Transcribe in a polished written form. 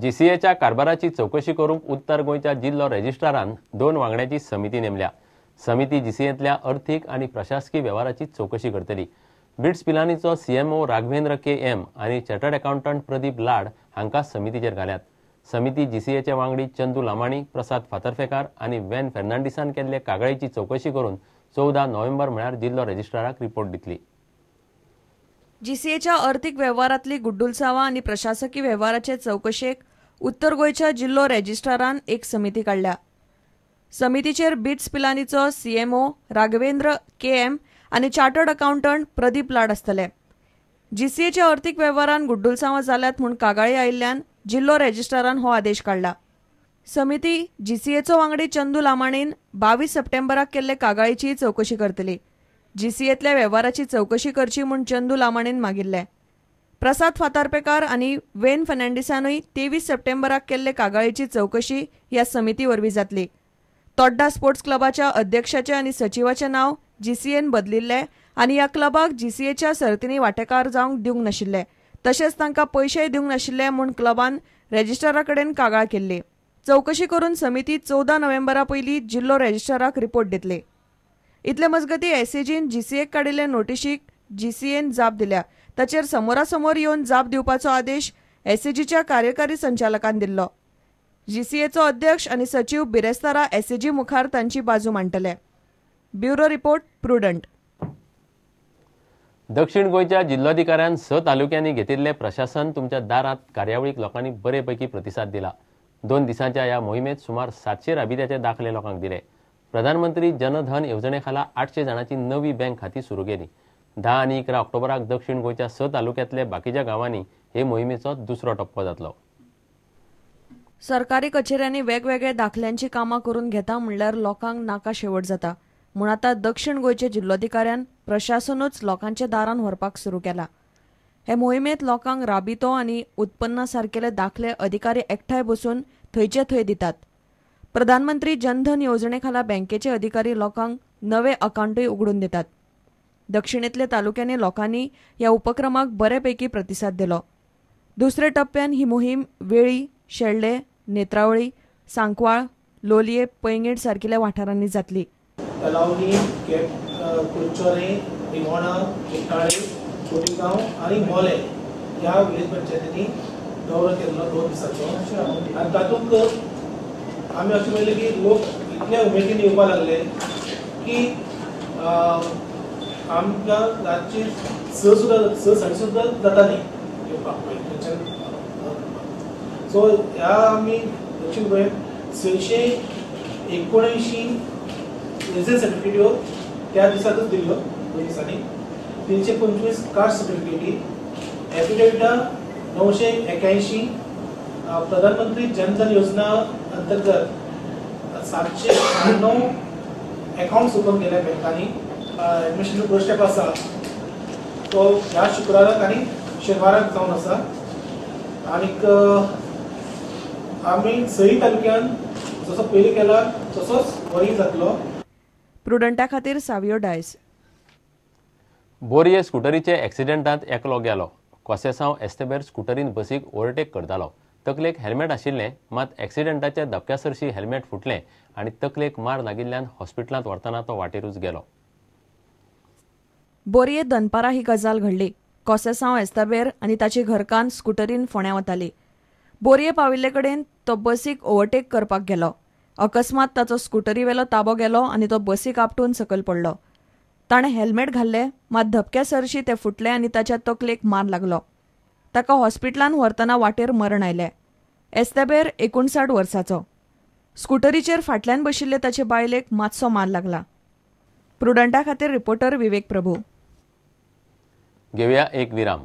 जीसीएच्या कारभाराची चौकशी करूंक उत्तर गोंयच्या जिल्हो रजिस्ट्रारान 2 वांगड्यांची समिती नेमल्या। समिती जीसीएंतल्या अर्थीक आनी प्रशासकीय वेव्हाराची चौकशी करतली। बिट्स पिलानीचो सीएमओ राघवेंद्र के.एम. आनी चार्टर्ड अकाउंटंट प्रदीप लाड हांकां समितीचेर घाल्यात। समिती जीसीएचे वांगडी चंदू लामाणी, प्रसाद फातर्फेकार आनी वेन फेर्नांडिसान केल्ले कागाळीची चौकशी करून 14 नोव्हेंबर म्हळ्यार जिल्हो रजिस्ट्राराक रिपोर्ट दितली। जीसीएच्या अर्थीक वेव्हारांतली गुड्डुलसांवां आनी प्रशासकीय वेव्हाराचे चौकशेक उत्तर गोंयच्या जिल्हो रजिस्ट्रारान एक समिती काडल्या। समितीचेर बिट्स पिलानीचो सीएमओ राघवेंद्र के.एम. आनी चार्टर्ड अकाउंटंट प्रदीप लाड आसतले। जीसीएच्या अर्थीक वेव्हारांत गुड्डुलसांवां जाल्यात म्हूण कागाळी आयिल्ल्यान जिल्हो रजिस्ट्रारान हो आदेश काडला। समिती जीसीएचो वांगडी चंदू लामाणीन 22 सप्टेंबराक केल्ले कागाळीची चौकशी करतली। जीसीएतल्या वेव्हाराची चौकशी करची म्हूण चंदू लामाणीन मागिल्ले। प्रसाद फातर्फेकार आनी वेन फेर्नांडिसानूय 23 सप्टेंबराक केल्ले कागाळीची चौकशी ह्या समिती वरवीं जातली। तोड्डा स्पोर्ट्स क्लबाच्या अध्यक्षाचे आनी सचिवाचे नांव जीसीएन बदलिल्ले आनी ह्या क्लबाक जीसीएच्या सर्तींनी वांटेकार जावंक दिवंक नाशिल्ले, तशेंच तांकां पयशेय दिवंक नाशिल्ले म्हूण क्लबान रजिस्ट्रारा कडेन कागाळ केल्ली। चौकशी करून समिती 14 नोव्हेंबरा पयलीं जिल्हो रजिस्ट्राराक रिपोर्ट दितली। इतले मजगतीं एसएजीन जीसीएक काडिल्ले नोटिशीक जीसीएन जाप दिल्या, ताचेर समोरासमोर येवन जाप दिवपाचो आदेश एसएजीच्या कार्यकारी संचालकान दिल्लो। जीसीएचो अध्यक्ष आनी सचिव बिरेस्तारा एसएजी मुखार तांची बाजू मांडटले। Bureau report prudent. दक्षिण गोंयच्या जिल्लोधिकाऱ्यान 6 तालुक्यांनी घेतिल्ले प्रशासन तुमच्या दारांत कार्यावळीक लोकांनी बरेपैकी प्रतिसाद दिला। 2 दिसांच्या ह्या मोहिमेत सुमार 700 राबित्याचे दाखले लोकांक दिले। प्रधानमंत्री जन धन येवजणेखाला 800 जाणांची नवी बँक खातीं सुरू केली। 10 आनी 11 ऑक्टोबराक दक्षिण गोंयच्या 6 तालुक्यांतल्या बाकीच्या गांवांनी हे मोहिमेचो दुसरो टप्पो जातलो। सरकारी कचेऱ्यांनी वेगवेगळे दाखल्यांची कामां करून घेता म्हणल्यार लोकांक नाका शेवट जाता म्हूण आतां दक्षिण गोंयचे जिल्लोधिकाऱ्यान प्रशासनूच लोकांच्या दारान व्हरपाक सुरू केला। हे मोहिमेंत लोकांक राबितो आनी उत्पन्ना सारकेले दाखले अधिकारी एकठांय बसून थंयचे थंय दितात। प्रधानमंत्री जनधन येवजणेखाला बँकेचे अधिकारी लोकांक नवे अकाउंटूय उगडून दितात। दक्षिणेतल्या तालुक्यांनी लोकांनी ह्या उपक्रमाक बरेपैकी प्रतिसाद दिलो। दुसरे टप्प्यान ही मोहीम वेळी, शेळडे, नेत्रावळी, सांकवाळ, लोलये, पैंगीण सारकिल्या वाठारांनी जातली। तलावली, कुरचोरे, निमोणा, चिकाळे, कोटीगांव आनी मोले ह्या विलेज पंचायतींनी दौरो केल्लो 2 दिसांचो आनी तातूंत आमी अशें पळयलें की लोक इतले उमेदीन येवपाक लागले की आमकां रातची 6 सुद्दां जाताली येवपाक पयलींच्यान। सो ह्या आमी दक्षिण गोंयांत 679 रेजिडेंस सर्टिफिकेट्यो त्या दिसांतूच दिल्यो 2 दिसांनी। 325 कास्ट सर्टिफिकेटी, एफिडेविटा 981, प्रधानमंत्री जनधन योजना अंतर्गत 796 अकाउंट्स ओपन केल्या बँकांनी। एडमिशन फर्स्ट स्टेप आसा तो ह्या शुक्राराक आनी शेनवाराक जावन आसा। आनीक आमी 6 तालुक्यान जसो पयलीं केला तसोच वरी जातलो। प्रुडंटा खातीर सावियो डायस। बोरये स्कुटरीचे एक्सिडेंटांत एकलो गेलो। कोसेसांव एस्तेबेर स्कुटरीन बसीक ओवरटेक करतालो। तकलेक हेल्मेट आशिल्लें, मात एक्सिडेंटाच्या धपक्यासरशी हेल्मेट फुटलें आनी तकलेक मार लागिल्ल्यान हॉस्पिटलांत व्हरतना तो वाटेरूच गेलो। बोरये दनपारा ही गजाल घडली। कोसेसांव एस्तेबेर आनी ताची घरकान्न स्कुटरीन फोंड्यां वताली। बोरये पाविल्ले कडेन तो बसीक ओवरटेक करपाक गेलो। अकस्मात ताचो स्कुटरीवेलो ताबो गेलो आनी तो बसीक आपटून सकयल पडलो। ताणें हेल्मेट घाल्लें, मात धपक्यासरशी तें फुटलें आनी ताच्या तकलेक मार लागलो। ताका हॉस्पिटलांत व्हरतना वाटेर मरण आयलें। एस्तेबेर 59 वर्साचो। स्कुटरीचेर फाटल्यान बशिल्ले ताचे बायलेक मातसो मार लागला। प्रुडंटा खातीर रिपोर्टर विवेक प्रभू। घेवया एक विराम।